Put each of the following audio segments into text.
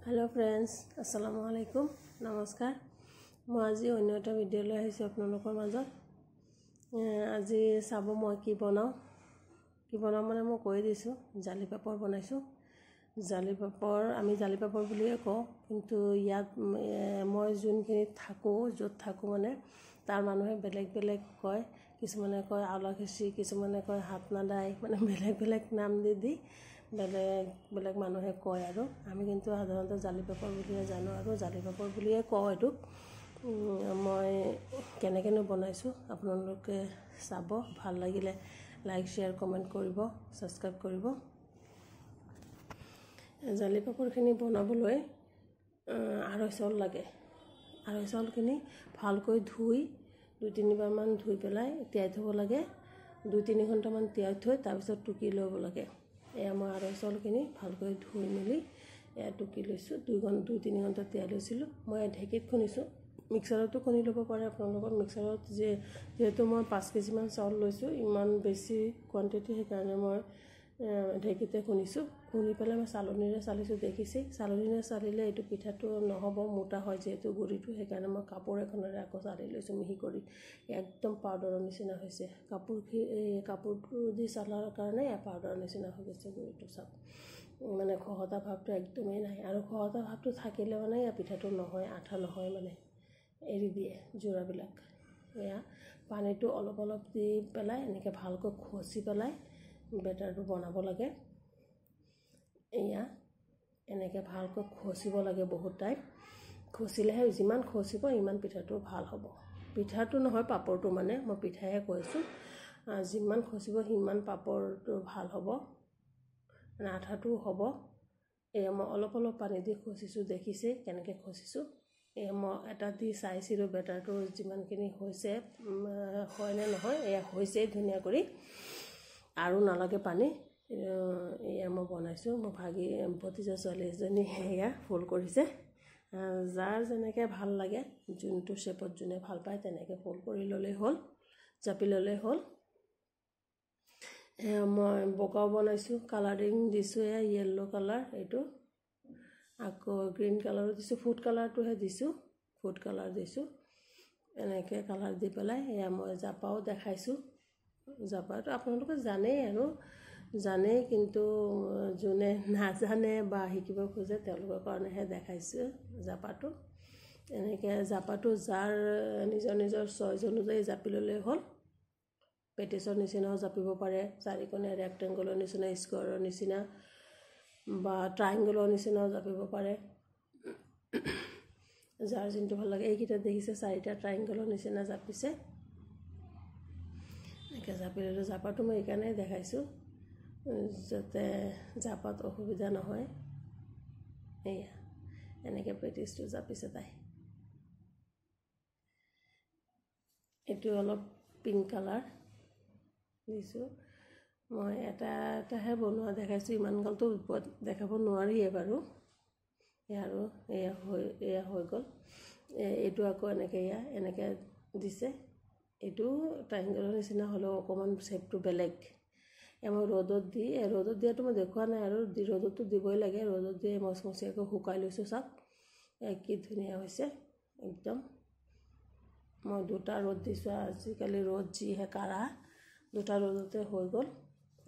hello friends अस्सलामु आलैकुम नमस्कार मैं आज अन्य एटा भिडिओ লৈ আহিছো আপোনালোকৰ মাজত আজি চাব মই কি বনাও মানে মই কৈ দিছো জালি পাপৰ বনাইছো জালি পাপৰ আমি জালি পাপৰ বুলিয়ে কওঁ কিন্তু ইয়াত মই যোনখিনি থাকো যত থাকো মানে তাৰ মানুহে বেলেগ বেলেগ কয় কিছুমানে কয় আলাখিছি কিছুমানে কয় হাতনাদাই মানে বেলেগ নাম দি বেলেগ মানুহে কয় আৰু আমি কিন্তু সাধাৰণতে জালি পাপৰ বুলিয়ে জানো আৰু জালি পাপৰ বুলিয়ে কওঁ এটো মই কেনেকেনো বনাইছো আপোনালোকে চাব ভাল লাগিলে লাইক শেয়াৰ কমেন্ট কৰিব সাবস্ক্ৰাইব কৰিব জালি পাপৰখিনি বনাবলৈ আৰু চাউল লাগে আৰু চাউলখিনি ভালকৈ ধুই 2-3 বাৰ মান ধুই পেলাই তিয়াই থব লাগে 2-3 ঘণ্টা মান তিয়াই থৈ তাৰ পিছত টুকি লব লাগে এয়া মই আৰু চাউলখিনি ভালকৈ ধুই মেলি এয়া টুকি লৈছো 2-3 ঘণ্টা তিয়াই লৈছিলো মই ঢেকিত খুনিছো মিক্সাৰটো খুনি লব পাৰে আপোনালোকৰ মিক্সাৰত যেহেতু মই 5 কেজি মান চাউল লৈছো ইমান বেছি কোৱান্টিটি হে কাৰণে মই ঢেকিতে খুনিছো খুনি পেলাই মই চালনীৰে চালিছো দেখিছে চালনীৰে চালিলে এটো পিঠাটো নহব মোটা হয় যেহেতু গুৰিটো হে কাৰণে মই কাপোৰ এখনেৰে আকৌ চালি লৈছো মিহি কৰি একদম পাউডাৰৰ নিচিনা হৈছে কাপোৰটো দি চালাৰ কাৰণে পাউডাৰৰ নিচিনা হৈ গৈছে গুৰিটো সব মানে খহতা ভাবটো একদমই নাই আৰু খহতা ভাবটো থাকিলে মানে এই পিঠাটো নহয় আঠা নহয় মানে এৰি দিয়ে জোৰাবিলাক এয়া পানীটো অলপ দি পেলাই এনেকে ভালকৈ খচি পেলাই বেটাৰটো বনাব লাগে এয়া এনেকে ভালকৈ খচিব লাগে বহুত টাইম খচিলেহে যিমান খচিব ইমান পিঠাটো ভাল হ'ব পিঠাটো নহয় পাপৰটো মানে মই পিঠাহে কৈছো যিমান খচিব সিমান পাপৰটো ভাল হ'ব মানে আঠাটো হ'ব এয়া মই অলপ পানী দি খচিছো দেখিছে কেনেকে খচিছো এয়া মই এটা দি চাইছিলো বেটাৰটো যিমানখিনি হৈছে হয় নে নহয় এয়া হৈছে ধুনিয়া কৰি আৰু নালাগে পানী এয়া মই বনাইছো মই ভাগি ভতিজা ছোৱালীজনী এয়া ফুল কৰিছে যাৰ যেনেকে ভাল লাগে যোনটো শেপত যোনে ভাল পায় তেনেকে ফুল কৰি ললে হ'ল জাপি ললে হ'ল এয়া মই বকাও বনাইছো কালাৰিং দিছো এয়া ইয়েলো কালাৰ এটো আকৌ গ্ৰীন কালাৰো দিছো ফুড কালাৰটোহে দিছো ফুড কালাৰ দিছো এনেকে কালাৰ দি পেলাই এয়া মই জাপাও দেখাইছো জাপাটো আপোনালোকে জানে কিন্তু যোনে নাজানে বা শিকিব খোজে তেওঁলোকৰ কাৰণেহে দেখাইছো জাপাটো এনেকে জাপাটো যাৰ নিজৰ চইজ অনুযায়ী জাপি ললে হ'ল পেটিছৰ নিচিনাও জাপিব পাৰে চাৰিকোণীয়া ৰেক্টেংগুলাৰ নিচিনা স্কোয়াৰৰ নিচিনা বা ট্ৰায়াঙ্গলৰ নিচিনাও জাপিব পাৰে যাৰ যোনটো ভাল লাগে এইকিটা দেখিছে চাৰিটা ট্ৰায়াঙ্গলৰ নিচিনা জাপিছে এনেকে জাপিলে জাপাটো মই এখানে দেখাইছো যাতে জাপাত অসুবিধা নহয় এয়া এনেকে পেটিছটো জাপিছে তাই এটো অলপ পিংক কালাৰ দিছো মই এটাহে বনোৱা দেখাইছো ইমান গালটো দেখাব নোৱাৰিয়ে বাৰু আৰু এয়া হৈ গল এটো আকৌ এনেকে দিছে এটো ট্ৰায়াঙ্গলৰ নিচিনা হলো অকমান শেপটো বেলেগ এমো ৰদত দিয়াটো মই দেখুৱা নাই আৰু ৰদটো দিবই লাগে ৰদত দি মচমচিয়াকৈ শুকাই লৈছো সব কি ধুনিয়া হৈছে একদম মই দুটা ৰদ দিছো আজিকালি ৰদ যি হে কাৰা দুটা ৰদতে হৈ গল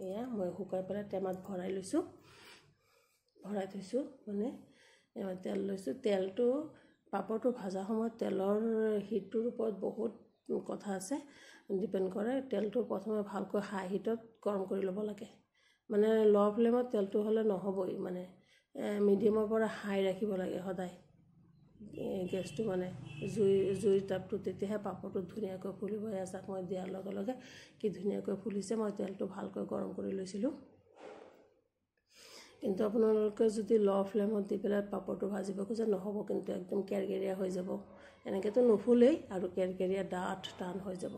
এয়া মই শুকাই পেলাই টেমাত ভৰাই লৈছো ভৰাই থৈছো মানে তেল লৈছো তেলটো পাপৰটো ভাজা সময়ত তেলৰ হিটৰ ওপৰত বহুত কথা আছে ডিপেন্ড কৰে তেলটো প্ৰথমে ভালকৈ হাই হিটত গৰম কৰি লব লাগে মানে লো ফ্লেমত তেলটো হলে নহবই মানে মিডিয়ামৰ পৰা হাই ৰাখিব লাগে সদায় গেছটো মানে জুইৰ তাপটো তেতিয়াহে পাপৰটো ধুনিয়াকৈ ফুলিব এসাক মই দিয়াৰ লগে কি ধুনিয়াকৈ ফুলিছে মই তেলটো ভালকৈ গৰম কৰি লৈছিলো কিন্তু আপোনালোকে যদি লো ফ্লেমত দি পেলাই পাপৰটো ভাজিব খোজে নহব কিন্তু একদম কেৰকেৰিয়া হৈ যাব এনেকেতো নুফুলেই আৰু কেৰকেৰিয়া ডাঠ টান হৈ যাব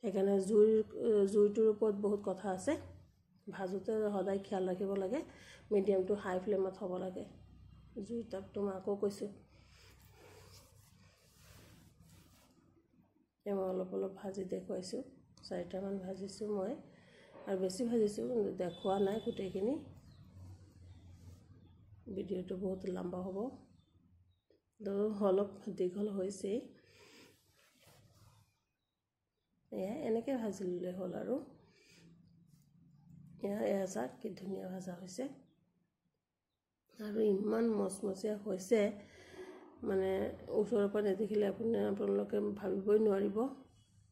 সেইকাৰণে জুইটোৰ ওপৰত বহুত কথা আছে ভাজোতে সদায় খেয়াল ৰাখিব লাগে মিডিয়াম টু হাই ফ্লেমত হ'ব লাগে জুইৰ তাপটো মই আকৌ কৈছো মই অলপ ভাজি দেখুৱাইছো 4টা মান ভাজিছো মই আৰু বেছি ভাজিছো দেখুৱা নাই গুটেইখিনি ভিডিঅ'টো বহুত লম্বা হ'ব তো অলপ দীঘল হৈছেই এয়া এনেকৈ ভাজি ল'লে হ'ল আৰু এয়া চাওক কি ধুনীয়া ভাজা হৈছে আৰু ইমান মচমচীয়া হৈছে মানে ওচৰৰ পৰা নেদেখিলে আপোনালোকে ভাবিবই নোৱাৰিব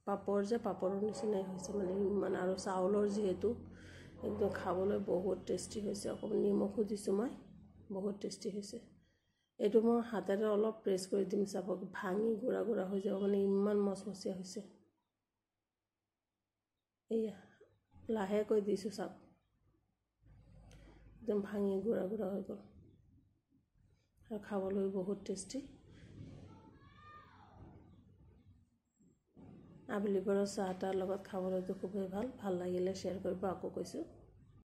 পাপৰ যে পাপৰৰ নিচিনাই হৈছে মানে ইমান আৰু চাউলৰ যিহেতু একদম খাবলৈ বহুত টেষ্টি হৈছে অকণমান নিমখো দিছোঁ মই বহুত টেষ্টি হৈছে এইটো মই হাতেৰে অলপ প্ৰেছ কৰি দিম চাব ভাঙি গুড়া গুড়া হৈ যাব মানে ইমান মচমচীয়া হৈছে এয়া লাহেকৈ দিছোঁ চাওক একদম ভাঙি গুড়া গুড়া হৈ গ'ল আৰু খাবলৈ বহুত টেষ্টি আবেলি পৰৰ চাহ তাৰ লগত খাবলৈতো খুবেই ভাল লাগিলে শ্বেয়াৰ কৰিব আকৌ কৈছোঁ